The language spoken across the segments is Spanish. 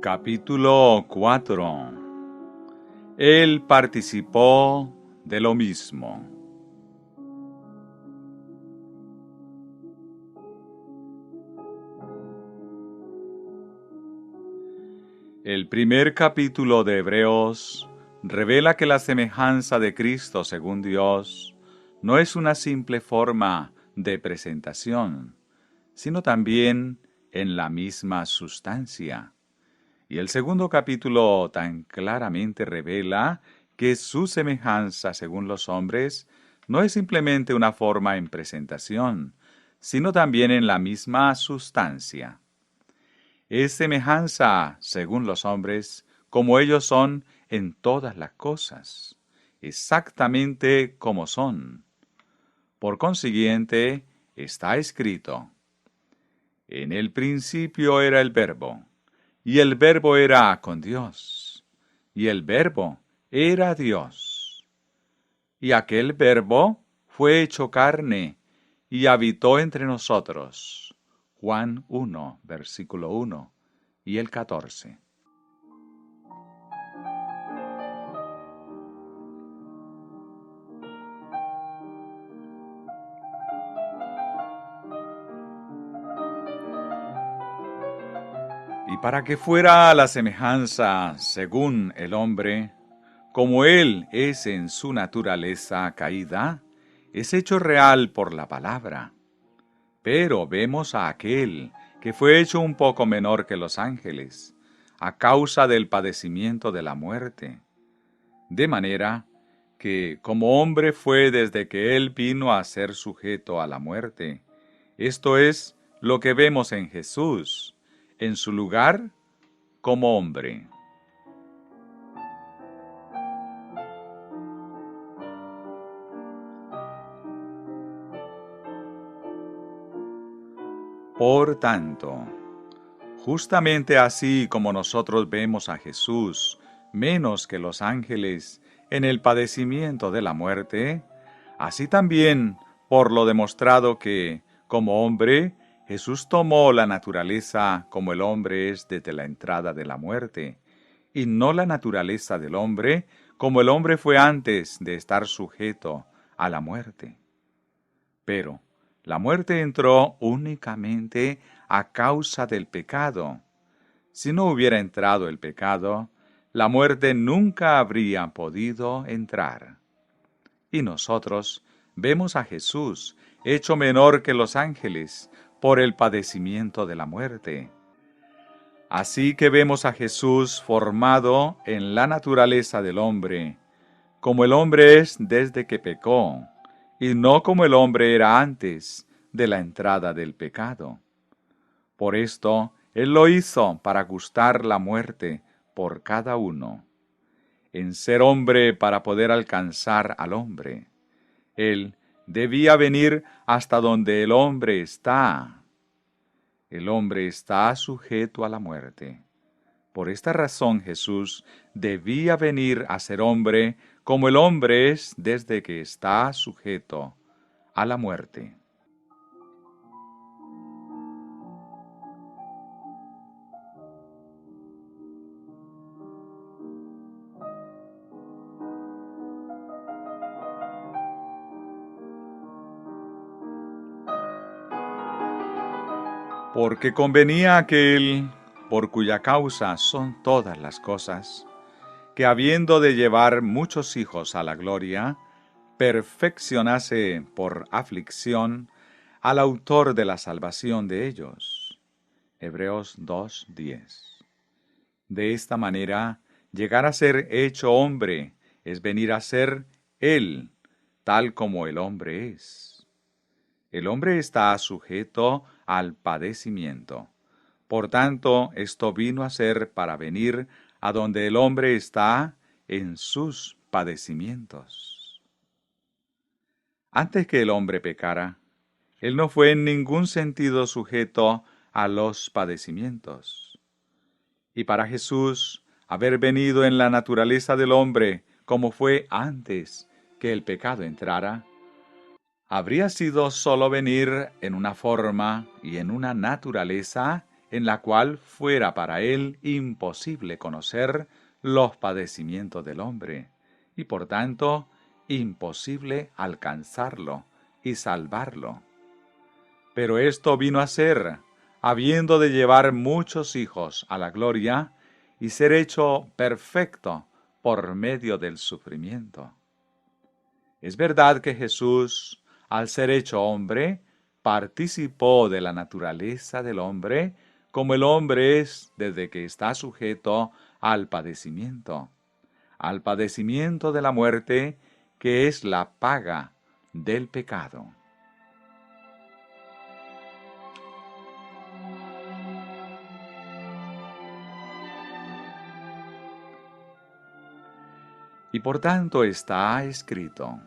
Capítulo 4. Él participó de lo mismo. El primer capítulo de Hebreos revela que la semejanza de Cristo según Dios no es una simple forma de presentación, sino también en la misma sustancia. Y el segundo capítulo tan claramente revela que su semejanza según los hombres no es simplemente una forma en presentación, sino también en la misma sustancia. Es semejanza según los hombres como ellos son en todas las cosas, exactamente como son. Por consiguiente, está escrito: en el principio era el Verbo, y el Verbo era con Dios, y el Verbo era Dios. Y aquel Verbo fue hecho carne y habitó entre nosotros. Juan 1, versículo 1 y el 14. Y para que fuera la semejanza según el hombre, como él es en su naturaleza caída, es hecho real por la palabra. Pero vemos a aquel que fue hecho un poco menor que los ángeles, a causa del padecimiento de la muerte. De manera que, como hombre fue desde que él vino a ser sujeto a la muerte. Esto es lo que vemos en Jesús, en su lugar como hombre. Por tanto, justamente así como nosotros vemos a Jesús menos que los ángeles en el padecimiento de la muerte, así también, por lo demostrado que, como hombre, Jesús tomó la naturaleza como el hombre es desde la entrada de la muerte, y no la naturaleza del hombre como el hombre fue antes de estar sujeto a la muerte. Pero la muerte entró únicamente a causa del pecado. Si no hubiera entrado el pecado, la muerte nunca habría podido entrar. Y nosotros vemos a Jesús hecho menor que los ángeles por el padecimiento de la muerte. Así que vemos a Jesús formado en la naturaleza del hombre, como el hombre es desde que pecó, y no como el hombre era antes de la entrada del pecado. Por esto, Él lo hizo para gustar la muerte por cada uno, en ser hombre para poder alcanzar al hombre. Él debía venir hasta donde el hombre está. El hombre está sujeto a la muerte. Por esta razón Jesús debía venir a ser hombre como el hombre es desde que está sujeto a la muerte. Porque convenía a aquel, por cuya causa son todas las cosas, que habiendo de llevar muchos hijos a la gloria, perfeccionase por aflicción al autor de la salvación de ellos. Hebreos 2:10. De esta manera, llegar a ser hecho hombre es venir a ser Él, tal como el hombre es. El hombre está sujeto al padecimiento. Por tanto, esto vino a ser para venir a donde el hombre está en sus padecimientos. Antes que el hombre pecara, él no fue en ningún sentido sujeto a los padecimientos. Y para Jesús, haber venido en la naturaleza del hombre como fue antes que el pecado entrara, habría sido solo venir en una forma y en una naturaleza en la cual fuera para él imposible conocer los padecimientos del hombre, y por tanto imposible alcanzarlo y salvarlo. Pero esto vino a ser, habiendo de llevar muchos hijos a la gloria, y ser hecho perfecto por medio del sufrimiento. Es verdad que Jesús, al ser hecho hombre, participó de la naturaleza del hombre, como el hombre es desde que está sujeto al padecimiento de la muerte, que es la paga del pecado. Y por tanto está escrito: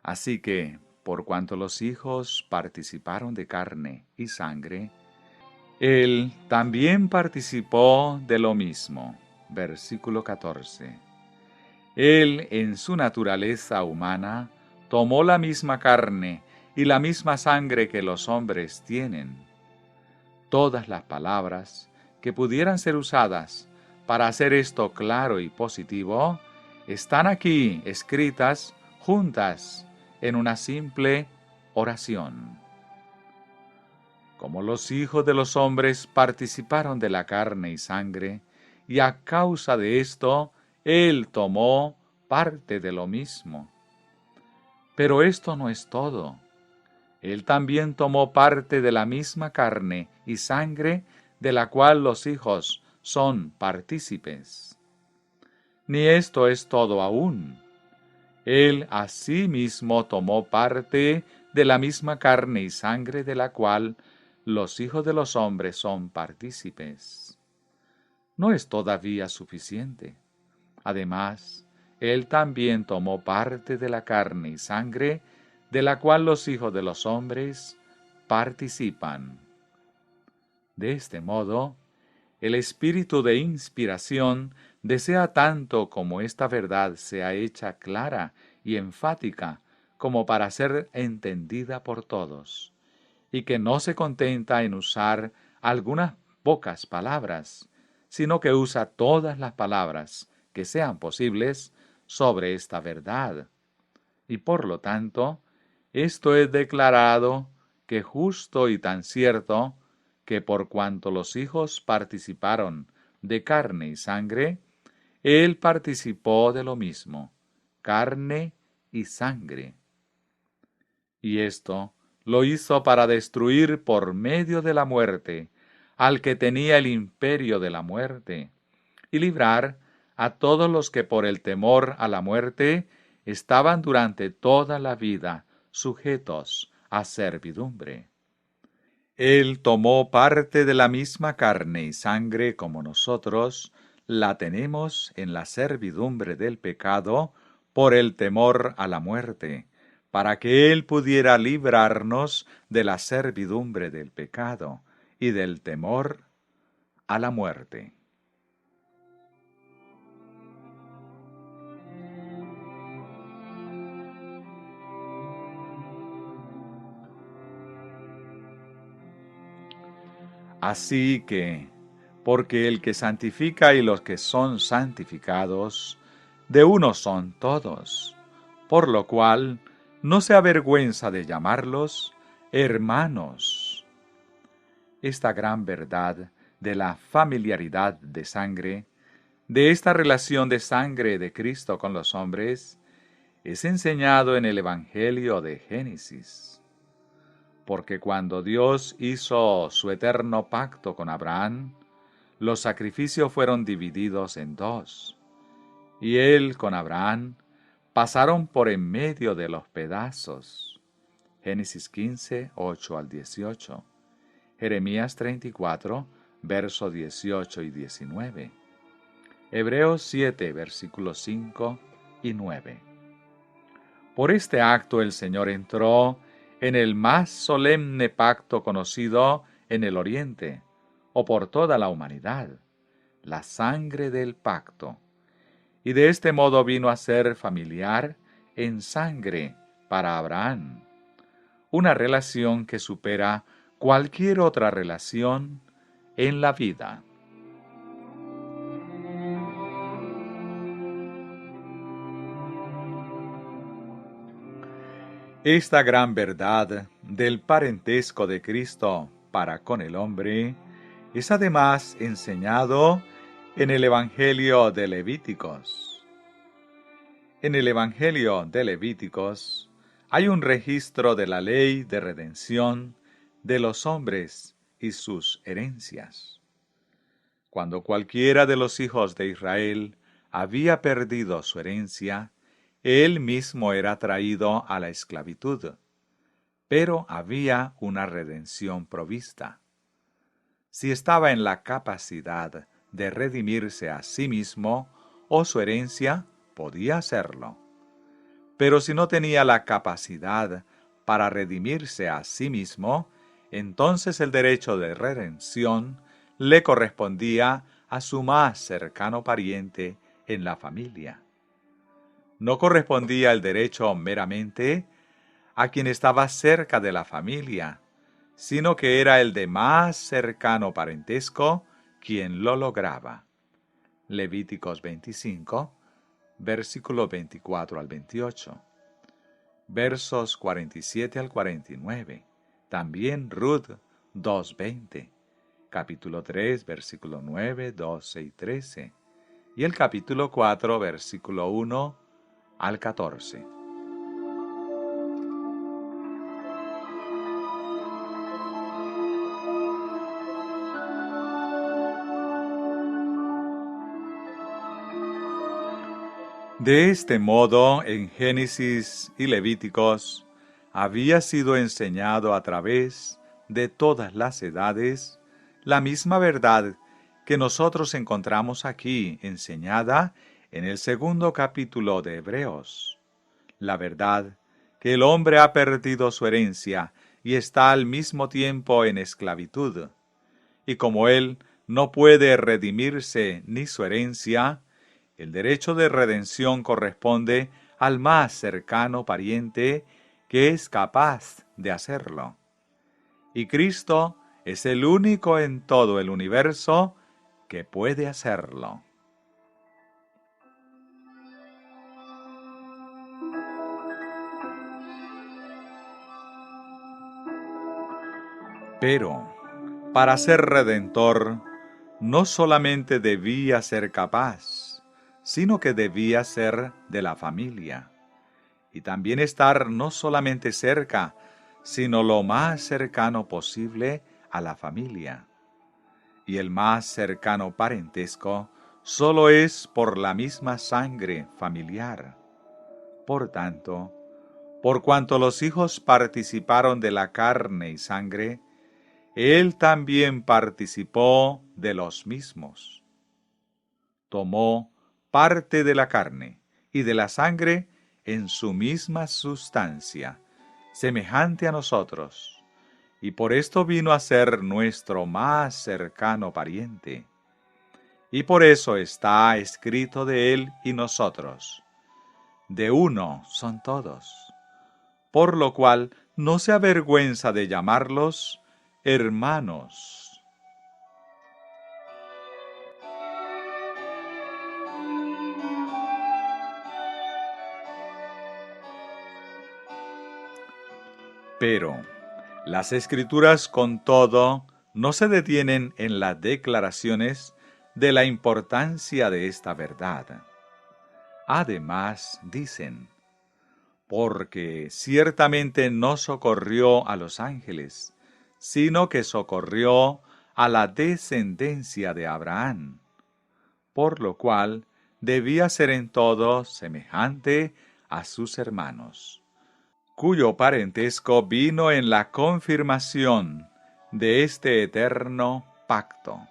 así que, por cuanto los hijos participaron de carne y sangre, él también participó de lo mismo. Versículo 14. Él, en su naturaleza humana, tomó la misma carne y la misma sangre que los hombres tienen. Todas las palabras que pudieran ser usadas para hacer esto claro y positivo están aquí escritas juntas en una simple oración. Como los hijos de los hombres participaron de la carne y sangre, y a causa de esto, Él tomó parte de lo mismo. Pero esto no es todo. Él también tomó parte de la misma carne y sangre de la cual los hijos son partícipes. Ni esto es todo aún. Él asimismo tomó parte de la misma carne y sangre de la cual los hijos de los hombres son partícipes. No es todavía suficiente. Además, Él también tomó parte de la carne y sangre de la cual los hijos de los hombres participan. De este modo, el espíritu de inspiración desea tanto como esta verdad sea hecha clara y enfática como para ser entendida por todos, y que no se contenta en usar algunas pocas palabras, sino que usa todas las palabras que sean posibles sobre esta verdad. Y por lo tanto, esto es declarado que justo y tan cierto, que por cuanto los hijos participaron de carne y sangre, Él participó de lo mismo, carne y sangre. Y esto lo hizo para destruir por medio de la muerte al que tenía el imperio de la muerte, y librar a todos los que por el temor a la muerte estaban durante toda la vida sujetos a servidumbre. Él tomó parte de la misma carne y sangre como nosotros la tenemos en la servidumbre del pecado por el temor a la muerte, para que Él pudiera librarnos de la servidumbre del pecado y del temor a la muerte. Así que, porque el que santifica y los que son santificados, de uno son todos, por lo cual no se avergüenza de llamarlos hermanos. Esta gran verdad de la familiaridad de sangre, de esta relación de sangre de Cristo con los hombres, es enseñado en el Evangelio de Génesis. Porque cuando Dios hizo su eterno pacto con Abraham, los sacrificios fueron divididos en dos, y él con Abraham pasaron por en medio de los pedazos. Génesis 15, 8 al 18. Jeremías 34, versos 18 y 19. Hebreos 7, versículos 5 y 9. Por este acto el Señor entró en el más solemne pacto conocido en el Oriente, o por toda la humanidad, la sangre del pacto, y de este modo vino a ser familiar en sangre para Abraham, una relación que supera cualquier otra relación en la vida. Esta gran verdad del parentesco de Cristo para con el hombre es además enseñado en el Evangelio de Levíticos. En el Evangelio de Levíticos hay un registro de la ley de redención de los hombres y sus herencias. Cuando cualquiera de los hijos de Israel había perdido su herencia, él mismo era traído a la esclavitud, pero había una redención provista. Si estaba en la capacidad de redimirse a sí mismo o su herencia, podía hacerlo. Pero si no tenía la capacidad para redimirse a sí mismo, entonces el derecho de redención le correspondía a su más cercano pariente en la familia. No correspondía el derecho meramente a quien estaba cerca de la familia, sino que era el de más cercano parentesco quien lo lograba. Levíticos 25, versículo 24 al 28. Versos 47 al 49. También Ruth 2:20. Capítulo 3, versículo 9, 12 y 13. Y el capítulo 4, versículo 1 al 14. De este modo, en Génesis y Levíticos, había sido enseñado a través de todas las edades la misma verdad que nosotros encontramos aquí enseñada en el segundo capítulo de Hebreos. La verdad que el hombre ha perdido su herencia y está al mismo tiempo en esclavitud, y como él no puede redimirse ni su herencia, el derecho de redención corresponde al más cercano pariente que es capaz de hacerlo. Y Cristo es el único en todo el universo que puede hacerlo. Pero, para ser redentor, no solamente debía ser capaz, sino que debía ser de la familia, y también estar no solamente cerca, sino lo más cercano posible a la familia. Y el más cercano parentesco solo es por la misma sangre familiar. Por tanto, por cuanto los hijos participaron de la carne y sangre, él también participó de los mismos. Tomó parte de la carne y de la sangre en su misma sustancia, semejante a nosotros, y por esto vino a ser nuestro más cercano pariente. Y por eso está escrito de él y nosotros: de uno son todos. Por lo cual no se avergüenza de llamarlos hermanos. Pero las Escrituras, con todo, no se detienen en las declaraciones de la importancia de esta verdad. Además, dicen: porque ciertamente no socorrió a los ángeles, sino que socorrió a la descendencia de Abraham, por lo cual debía ser en todo semejante a sus hermanos, cuyo parentesco vino en la confirmación de este eterno pacto.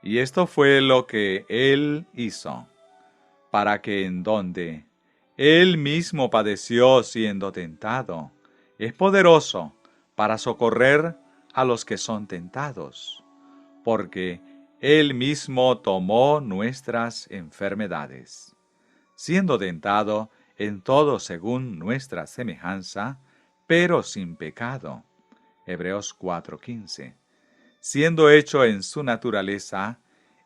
Y esto fue lo que él hizo, para que en donde él mismo padeció siendo tentado, es poderoso para socorrer a los que son tentados, porque él mismo tomó nuestras enfermedades, siendo tentado en todo según nuestra semejanza, pero sin pecado. Hebreos 4:15. siendo hecho en su naturaleza,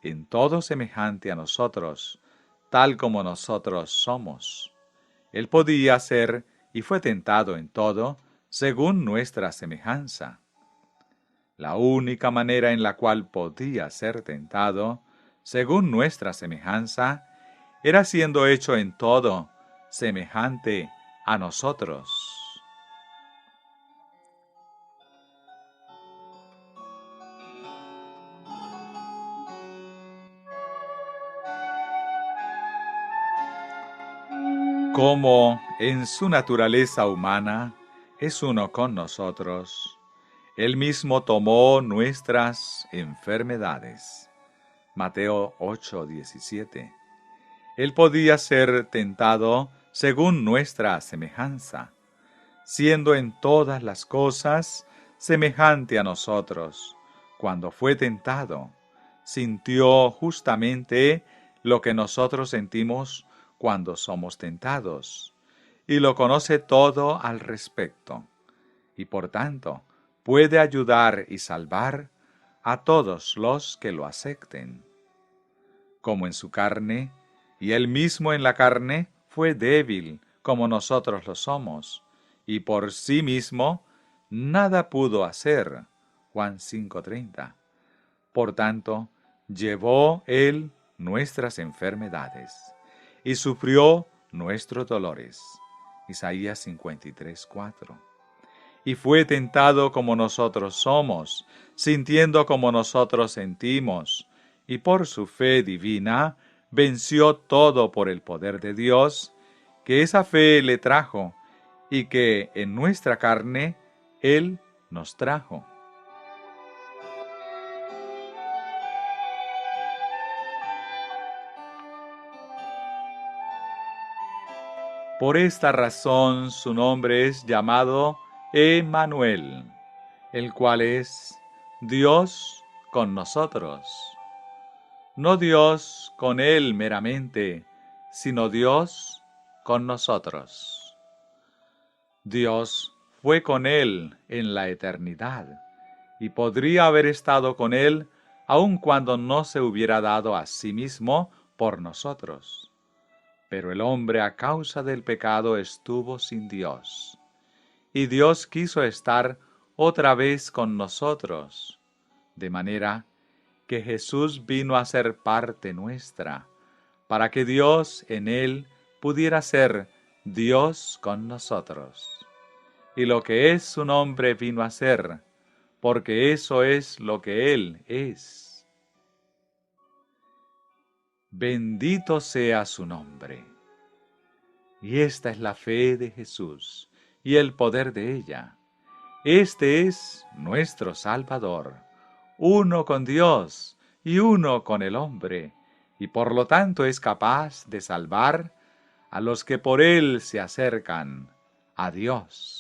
en todo semejante a nosotros, tal como nosotros somos. Él podía ser y fue tentado en todo, según nuestra semejanza. La única manera en la cual podía ser tentado, según nuestra semejanza, era siendo hecho en todo semejante a nosotros. Como en su naturaleza humana es uno con nosotros, Él mismo tomó nuestras enfermedades. Mateo 8:17. Él podía ser tentado según nuestra semejanza, siendo en todas las cosas semejante a nosotros. Cuando fue tentado, sintió justamente lo que nosotros sentimos cuando somos tentados, y lo conoce todo al respecto, y por tanto puede ayudar y salvar a todos los que lo acepten. Como en su carne, y él mismo en la carne fue débil como nosotros lo somos, y por sí mismo nada pudo hacer. Juan 5:30. Por tanto, llevó él nuestras enfermedades y sufrió nuestros dolores. Isaías 53:4. Y fue tentado como nosotros somos, sintiendo como nosotros sentimos, y por su fe divina venció todo por el poder de Dios, que esa fe le trajo, y que en nuestra carne Él nos trajo. Por esta razón su nombre es llamado Emmanuel, el cual es Dios con nosotros. No Dios con él meramente, sino Dios con nosotros. Dios fue con él en la eternidad, y podría haber estado con él aun cuando no se hubiera dado a sí mismo por nosotros. Pero el hombre a causa del pecado estuvo sin Dios, y Dios quiso estar otra vez con nosotros, de manera que Jesús vino a ser parte nuestra, para que Dios en él pudiera ser Dios con nosotros. Y lo que es su nombre vino a ser, porque eso es lo que Él es. Bendito sea su nombre. Y esta es la fe de Jesús y el poder de ella. Este es nuestro Salvador, uno con Dios y uno con el hombre, y por lo tanto es capaz de salvar a los que por Él se acercan a Dios.